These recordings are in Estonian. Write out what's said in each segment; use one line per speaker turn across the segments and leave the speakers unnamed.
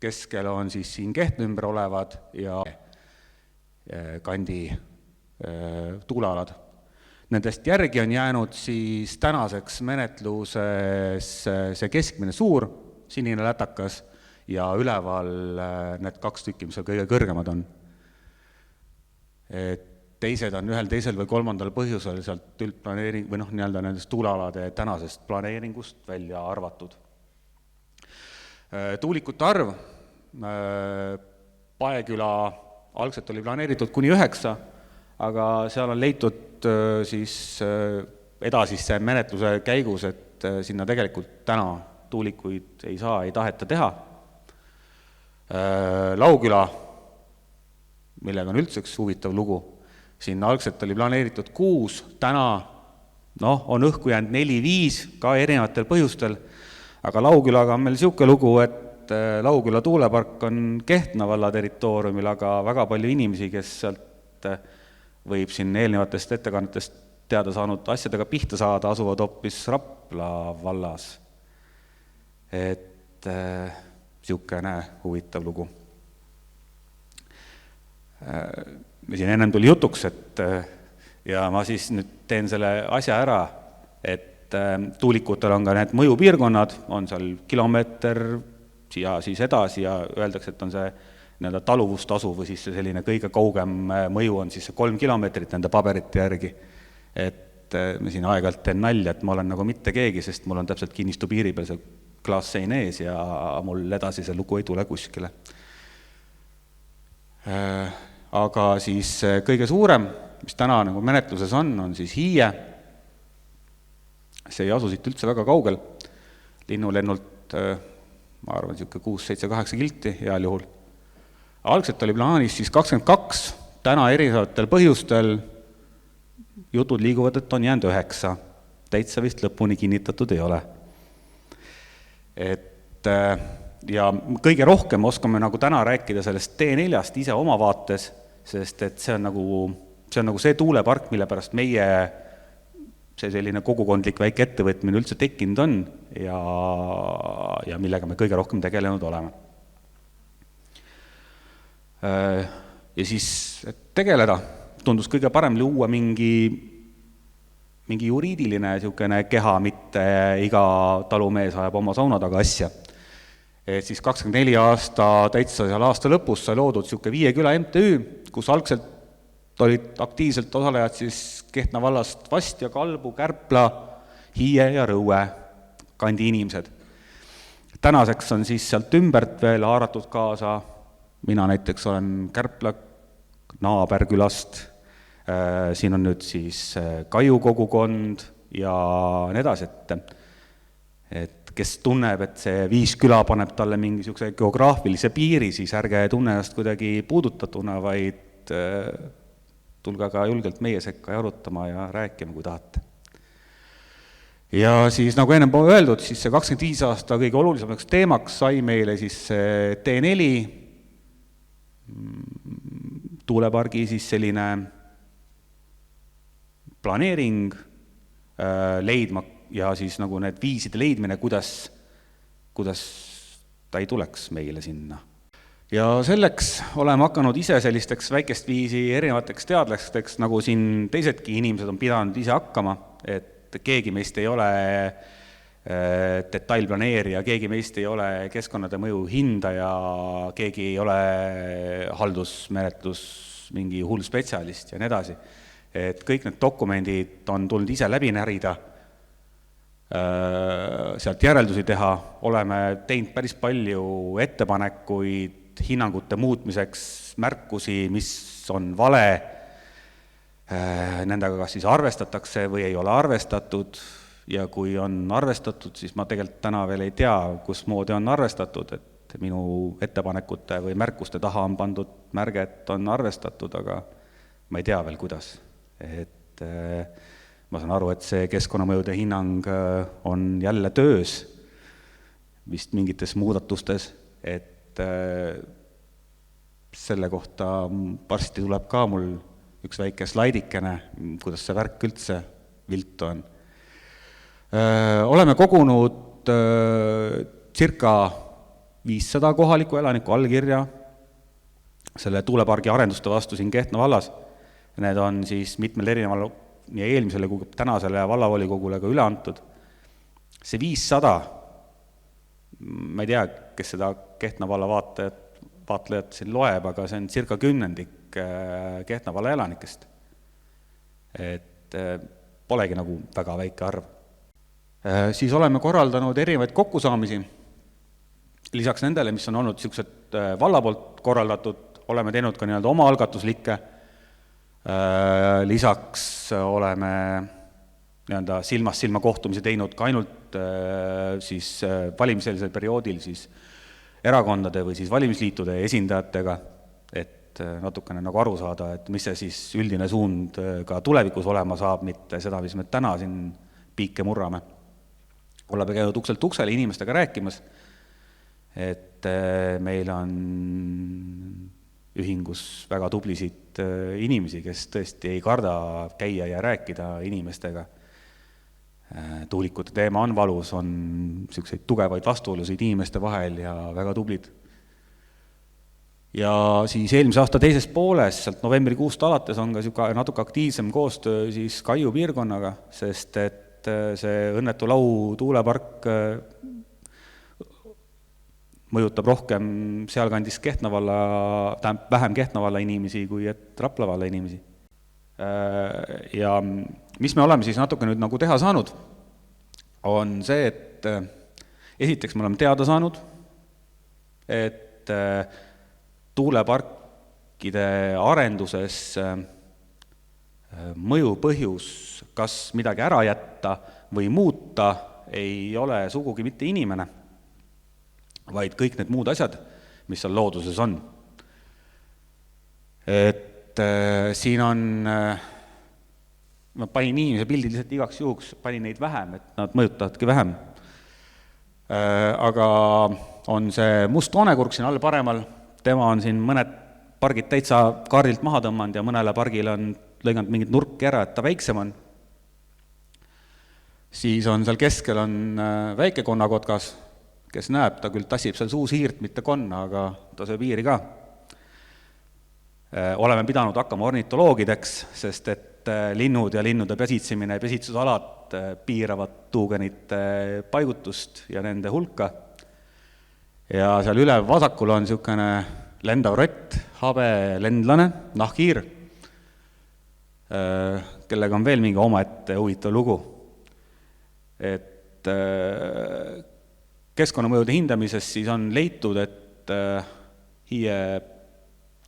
keskel on siis siin Kehtna ümber olevad ja kandi tuulealad. Nendest järgi on jäänud siis tänaseks menetluses see keskmine suur sinine lätakas ja üleval need 2 tükki, mis kõige kõrgemad on. Teised on ühel, teisel või kolmandal põhjusel sealt üldplaneering või nii-öelda nendest tuulealade tänasest planeeringust välja arvatud. Tuulikute arv, Paeküla algselt oli planeeritud kuni 9, aga seal on leitud siis edasisse menetluse käigus, et sinna tegelikult täna tuulikuid ei saa, ei taheta teha. Lauküla, millega on üldse üks huvitav lugu, sinna algselt oli planeeritud 6, täna on õhku jäänud 4-5 ka erinevatel põhjustel, aga Laukülaga on meil niisugune lugu, et Lauküla tuulepark on Kehtna valla territooriumil, aga väga palju inimesi, kes sealt võib siin eelnevatest ettekannetest teada saanud asjadega pihta saada, asuvad hoopis Rapla vallas. Et niisugune huvitav lugu. Siin ennem tuli jutuks, et ja ma siis nüüd teen selle asja ära, et tuulikutel on ka need mõjupiirkonnad, on seal kilomeeter ja siis edasi ja öeldakse, et on see nii-öelda taluvustasu või siis see selline kõige kaugem mõju on siis see 3 kilomeetrit nende paberite järgi. Et me siin aeg-ajalt teen nalja, et ma olen nagu mitte keegi, sest mul on täpselt kinnistu piiri peal see klaassein ees ja mul edasi see lugu ei tule kuskile. Aga siis kõige suurem, mis täna nagu menetluses on siis Hiie. See ei asu siit üldse väga kaugel. Linnulennult, ma arvan, 6-7-8 kilti heal juhul. Algselt oli plaanis siis 22, täna erinevatel põhjustel jutud liiguvad, et on jäänud 9. Täitsa vist lõpuni kinnitatud ei ole. Ja kõige rohkem oskame nagu täna rääkida sellest T4-st ise oma vaates, sest et see on nagu see tuulepark, mille pärast meie see selline kogukondlik väike ettevõtmine üldse tekkinud on ja millega me kõige rohkem tegelenud oleme. Ja siis tegeleda tundus kõige parem luua mingi juriidiline keha, mitte iga talumees ajab oma sauna taga asja. Et siis 24 aasta täitsa seal aasta lõpus sai loodud 5 küla MTÜ, kus algselt olid aktiivselt osalejad siis Kehtna vallast Vast ja Kalbu, Kärpla, Hiie ja Rõue kandi inimesed. Tänaseks on siis sealt ümbert veel haaratud kaasa, mina näiteks olen Kärpla naaberkülast, siin on nüüd siis Kaiu kogukond ja nii edasi, et kes tunneb, et see 5 küla paneb talle mingisuguse geograafilise piiri, siis ärge tunne ennast kuidagi puudutatuna, vaid tulge ka julgelt meie sekka jarutama ja rääkima, kui tahate. Ja siis, nagu ennem öeldud, siis see 25 aasta kõige olulisemaks teemaks sai meile siis T4 tuulepargi siis selline planeering leidma ja siis nagu need viiside leidmine, kuidas ta ei tuleks meile sinna. Ja selleks oleme hakanud ise sellisteks väikest viisi erinevateks teadlasteks, nagu siin teisedki inimesed on pidanud ise hakkama, et keegi meist ei ole detailplaneerija, keegi meist ei ole keskkonnade mõju hindaja, keegi ei ole haldusmenetlus mingi hull spetsialist ja nii edasi. Et kõik need dokumendid on tulnud ise läbi närida, sealt järeldusi teha, oleme teinud päris palju ettepanekuid, hinnangute muutmiseks, märkusi, mis on vale, nendega kas siis arvestatakse või ei ole arvestatud ja kui on arvestatud, siis ma tegelikult täna veel ei tea, kus moodi on arvestatud, et minu ettepanekute või märkuste taha on pandud märge, et on arvestatud, aga ma ei tea veel, kuidas. Et ma saan aru, et see keskkonnamõjude hinnang on jälle töös, vist mingites muudatustes, et selle kohta varsti tuleb ka mul üks väike slaidikene, kuidas see värk üldse viltu on. Oleme kogunud circa 500 kohaliku elaniku allkirja selle tuulepargi arenduste vastu siin Kehtna vallas. Need on siis mitmel erineval nii eelmisele kui tänasele vallavolikogule ka üle antud. See 500, ma ei tea, kes seda Kehtna valla vaatlejat siin loeb, aga see on circa 10 Kehtna valla elanikest. Et polegi nagu väga väike arv. Siis oleme korraldanud erinevaid kokkusaamisi. Lisaks nendele, mis on olnud sellised valla poolt korraldatud, oleme teinud ka nii-öelda oma algatuslikke. Lisaks oleme nii-öelda silmast silma kohtumisi teinud ka ainult siis valimiseelsel perioodil siis erakondade või siis valimisliitude esindajatega, et natukene nagu aru saada, et mis see siis üldine suund ka tulevikus olema saab, mitte seda, mis me täna siin piike murrame. Oleme käinud ukselt uksele inimestega rääkimas, et meil on ühingus väga tublisid inimesi, kes tõesti ei karda käia ja rääkida inimestega. Tuulikute teema on valus, on selliseid tugevaid vastuolusid inimeste vahel ja väga tublid. Ja siis eelmise aasta teises pooles, sealt novembrikuust alates on ka natuke aktiivsem koostöö siis Kaiu piirkonnaga, sest et see õnnetu Lau tuulepark mõjutab rohkem sealkandis Kehtna valla, vähem Kehtna valla inimesi kui et Rapla valla inimesi. Ja mis me oleme siis natuke nüüd nagu teha saanud, on see, et esiteks me oleme teada saanud, et tuuleparkide arenduses mõju põhjus, kas midagi ära jätta või muuta, ei ole sugugi mitte inimene, vaid kõik need muud asjad, mis seal looduses on. Et siin on, ma panin inimese pildid lihtsalt igaks juhuks, panin neid vähem, et nad mõjutavadki vähem. Aga on see must toonekurg siin all paremal, tema on siin mõned pargid täitsa kaardilt maha tõmmanud ja mõnele pargile on lõiganud mingit nurki ära, et ta väiksem on. Siis on seal keskel on väike konnakotkas, kes näeb, ta küll tassib seal suusiirt, mitte konna, aga ta sööb iiri ka. Oleme pidanud hakkama ornitoloogideks, sest et linnud ja linnude pesitsemine ja pesitsusalad piiravad tuugenite paigutust ja nende hulka. Ja seal üle vasakul on niisugune lendav rott, habe lendlane, nahkhiir, kellega on veel mingi omaette huvitav lugu. Et keskkonnamõjude hindamises siis on leitud, et Hiie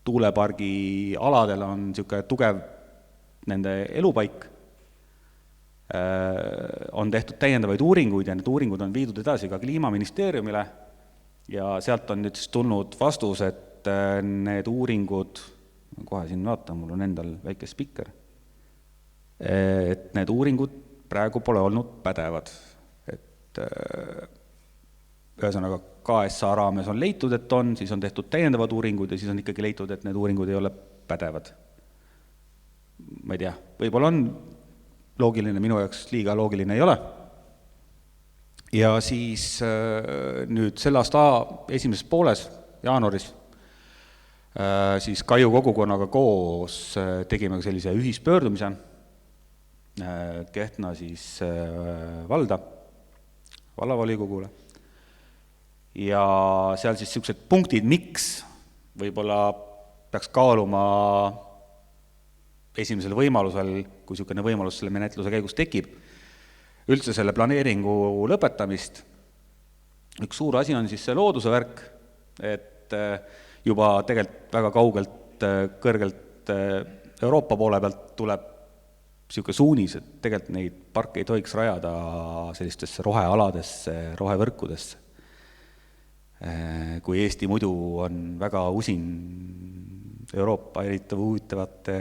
tuulepargi aladel on niisugune tugev nende elupaik. On tehtud täiendavaid uuringuid ja need uuringud on viidud edasi ka Kliimaministeeriumile ja sealt on nüüd tulnud vastus, et need uuringud, kohe siin vaatan, mul on endal väike spikker, et need uuringud praegu pole olnud pädevad. Et ühesõnaga KSA raames on leitud, et on, siis on tehtud täiendavad uuringud ja siis on ikkagi leitud, et need uuringud ei ole pädevad. Ma ei tea, võib-olla on loogiline, minu jaoks liiga loogiline ei ole. Ja siis nüüd selle aasta esimeses pooles, jaanuaris, siis Kaiu kogukonnaga koos tegime sellise ühispöördumise Kehtna siis vallavolikogule. Ja seal siis sellised punktid, miks võib-olla peaks kaaluma esimesel võimalusel, kui niisugune võimalus selle menetluse käigus tekib, üldse selle planeeringu lõpetamist. Üks suur asi on siis see looduse värk, et juba tegelikult väga kaugelt, kõrgelt Euroopa poole pealt tuleb niisugune suunis, et tegelikult neid parke ei tohiks rajada sellistesse rohealadesse, rohevõrkudesse. Kui Eesti muidu on väga usin Euroopa eritav huvitavate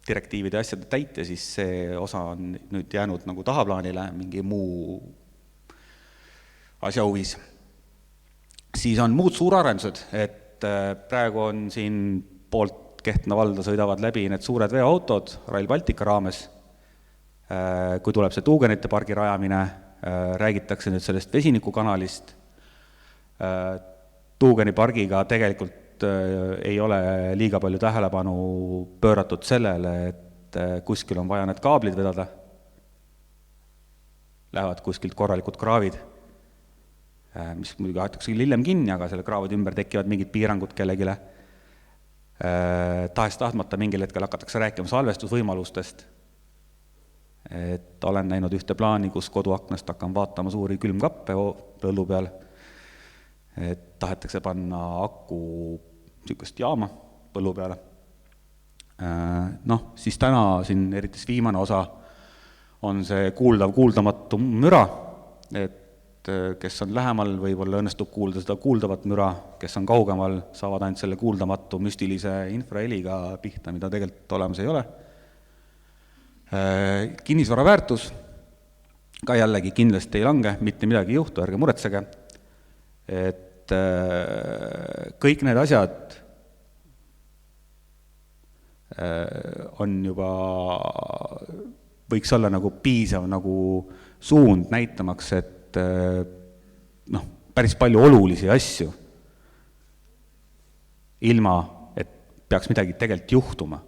direktiivide asjade täitja, siis see osa on nüüd jäänud nagu tahaplaanile mingi muu asja huvis. Siis on muud suurarendused, et praegu on siin poolt Kehtna valda sõidavad läbi need suured veoautod Rail Baltica raames. Kui tuleb see tuugenite pargi rajamine, räägitakse nüüd sellest vesinikukanalist. tuugenipargiga tegelikult ei ole liiga palju tähelepanu pööratud sellele, et kuskil on vaja need kaablid vedada, lähevad kuskilt korralikud kraavid, mis muidugi aetakse hiljem kinni, aga selle kraavide ümber tekivad mingid piirangud kellegile. Tahes-tahtmata mingil hetkel hakatakse rääkima salvestusvõimalustest. Et olen näinud ühte plaani, kus koduaknast hakkan vaatama suuri külmkappe põllu peal, et tahetakse panna aku sükest jaama põllu peale. Siis täna siin eriti viimane osa on see kuuldamatu müra, et kes on lähemal, võib-olla õnnestub kuulda seda kuuldavat müra, kes on kaugemal, saavad ainult selle kuuldamatu müstilise infraheliga pihta, mida tegelikult olemas ei ole. Kinnisvara väärtus ka jällegi kindlasti ei lange, mitte midagi ei juhtu, ärge muretsege, et kõik need asjad on juba, võiks olla nagu piisav nagu suund näitamaks, et päris palju olulisi asju ilma, et peaks midagi tegelikult juhtuma.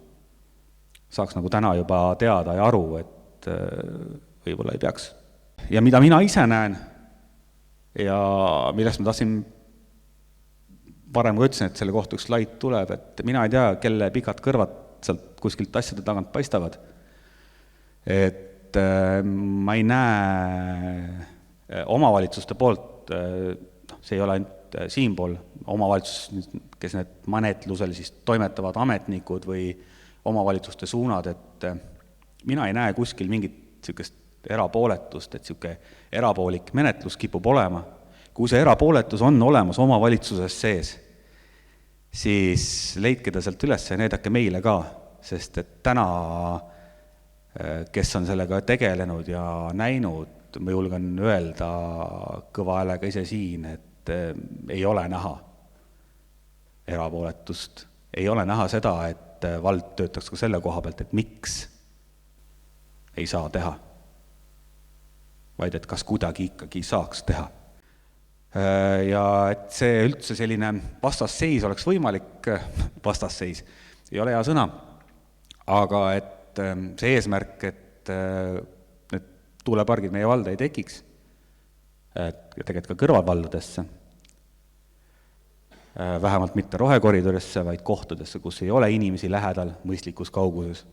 Saaks nagu täna juba teada ja aru, et võib-olla ei peaks. Ja mida mina ise näen ja millest ma tahtsin varem ka ütlesin, et selle kohta üks slaid tuleb, et mina ei tea, kelle pikad kõrvad sealt kuskilt asjade tagant paistavad. Et ma ei näe omavalitsuste poolt, see ei ole ainult siinpool omavalitsus, kes need menetlusel siis toimetavad ametnikud või omavalitsuste suunad, et mina ei näe kuskil mingit sellist erapooletust, et selline erapoolik menetlus kipub olema. Kui see erapooletus on olemas omavalitsuses sees, siis leidke ta sealt üles ja näidake meile ka, sest et täna, kes on sellega tegelenud ja näinud, ma julgen öelda kõva häälega ise siin, et ei ole näha erapooletust. Ei ole näha seda, et vald töötaks ka selle koha pealt, et miks ei saa teha, vaid et kas kuidagi ikkagi saaks teha. Ja et see üldse selline vastasseis oleks võimalik, vastasseis ei ole hea sõna, aga et see eesmärk, et tuulepargid meie valda ei tekiks, tegelikult ka kõrvalvaldadesse, vähemalt mitte rohekoridoridesse, vaid kohtadesse, kus ei ole inimesi lähedal mõistlikus kauguses.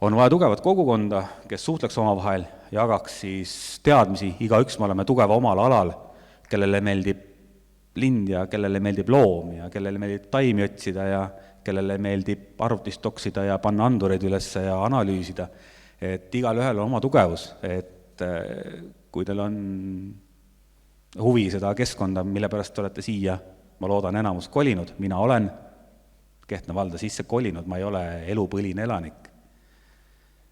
On vaja tugevat kogukonda, kes suhtleks omavahel, jagaks siis teadmisi, igaüks me oleme tugeva omal alal, kellele meeldib lind ja kellele meeldib loom ja kellele meeldib taimi otsida ja kellele meeldib arvutist toksida ja panna andureid üles ja analüüsida. Et igal ühel on oma tugevus, et kui teil on huvi seda keskkonda, mille pärast te olete siia, ma loodan enamus kolinud, mina olen Kehtna valda sisse kolinud, ma ei ole elupõline elanik.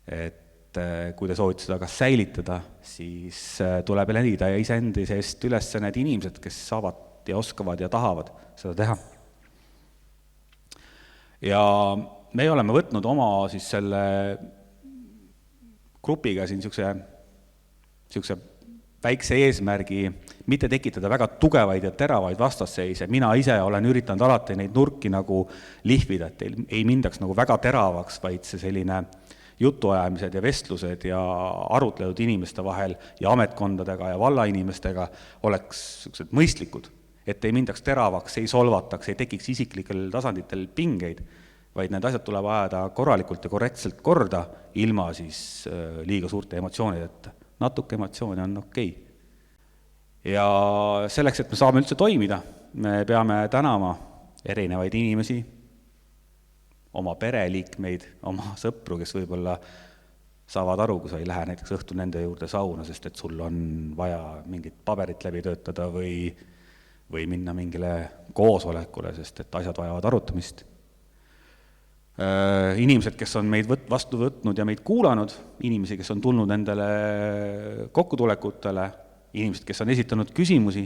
Et kui te soovite seda kas säilitada, siis tuleb leida ja isendi seest üles need inimesed, kes saavad ja oskavad ja tahavad seda teha. Ja me oleme võtnud oma siis selle grupiga siin niisuguse väikse eesmärgi mitte tekitada väga tugevaid ja teravaid vastasseise. Mina ise olen üritanud alati neid nurki nagu lihvida, et ei mindaks nagu väga teravaks, vaid see selline jutuajamised ja vestlused ja arutletud inimeste vahel ja ametkondadega ja vallainimestega oleks mõistlikud, et ei mindaks teravaks, ei solvataks, ei tekiks isiklikel tasanditel pingeid, vaid need asjad tuleb ajada korralikult ja korrektselt korda, ilma siis liiga suurte emotsioonideta. Natuke emotsiooni on okei. Ja selleks, et me saame üldse toimida, me peame tänama erinevaid inimesi, oma pereliikmeid, oma sõpru, kes võib-olla saavad aru, kui sa ei lähe näiteks õhtul nende juurde sauna, sest et sul on vaja mingit paberit läbi töötada või minna mingile koosolekule, sest et asjad vajavad arutamist. Inimesed, kes on meid vastu võtnud ja meid kuulanud, inimesi, kes on tulnud nendele kokkutulekutele, inimesed, kes on esitanud küsimusi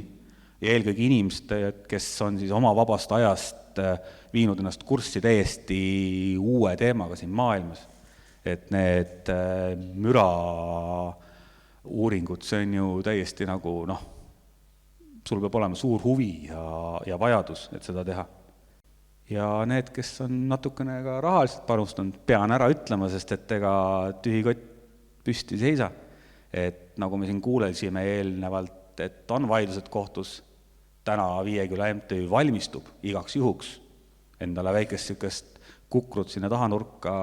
ja eelkõige inimesed, kes on siis oma vabast ajast viinud ennast kurssi täiesti uue teemaga siin maailmas. Et need müra uuringud, see on ju täiesti nagu sul peab olema suur huvi ja vajadus, et seda teha. Ja need, kes on natukene ka rahaliselt panustanud, pean ära ütlema, sest et ega tühikott püsti seisa. Et nagu me siin kuulesime eelnevalt, et on vaidlused kohtus, täna Viieküla MTÜ valmistub igaks juhuks endale väikest sükest kukrut sinna tahanurka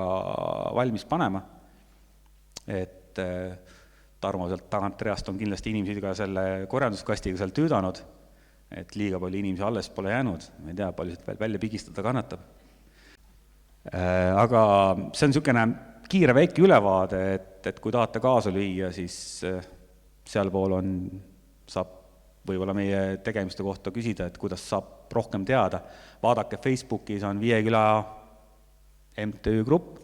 valmis panema. Et Tarmo sealt tagantreast on kindlasti inimesi ka selle korjanduskastiga seal tüüdanud, et liiga palju inimesi alles pole jäänud, ma ei tea, palju veel välja pigistada kannatab. Aga see on niisugune kiire väike ülevaade, et kui tahate kaasa lüüa, siis sealpool saab võib-olla meie tegemiste kohta küsida, et kuidas saab rohkem teada. Vaadake, Facebookis on Viieküla MTÜ grupp,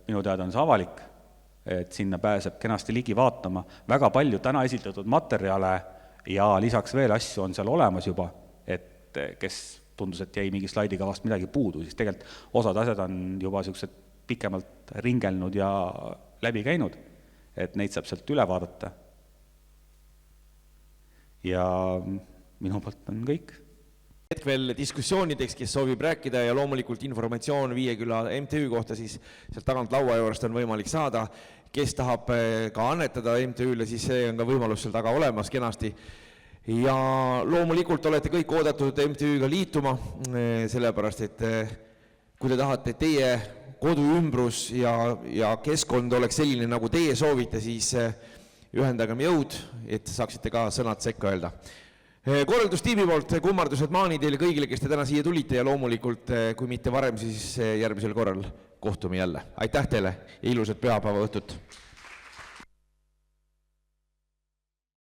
minu teada on see avalik, et sinna pääseb kenasti ligi vaatama. Väga palju täna esitatud materjale ja lisaks veel asju on seal olemas juba, et kes tundus, et jäi mingi slaidikavast midagi puudu, siis tegelikult osad asjad on juba sellised pikemalt ringelnud ja läbi käinud, et neid saab sealt üle vaadata. Ja minu poolt on kõik.
Hetk veel diskussioonideks, kes soovib rääkida ja loomulikult informatsioon Viieküla MTÜ kohta, siis sealt tagant laua juurest on võimalik saada. Kes tahab ka annetada MTÜ-le, siis see on ka võimalus seal taga olemas kenasti. Ja loomulikult olete kõik oodatud MTÜ-ga liituma, sellepärast, et kui te tahate, et teie koduümbrus ja keskkond oleks selline, nagu teie soovite, siis ühendagem jõud, et saaksite ka sõnad sekka öelda. Korraldustiimi poolt kummardused maani teile kõigile, kes te täna siia tulite ja loomulikult, kui mitte varem, siis järgmisel korral kohtume jälle. Aitäh teile ja ilusat pühapäeva õhtut!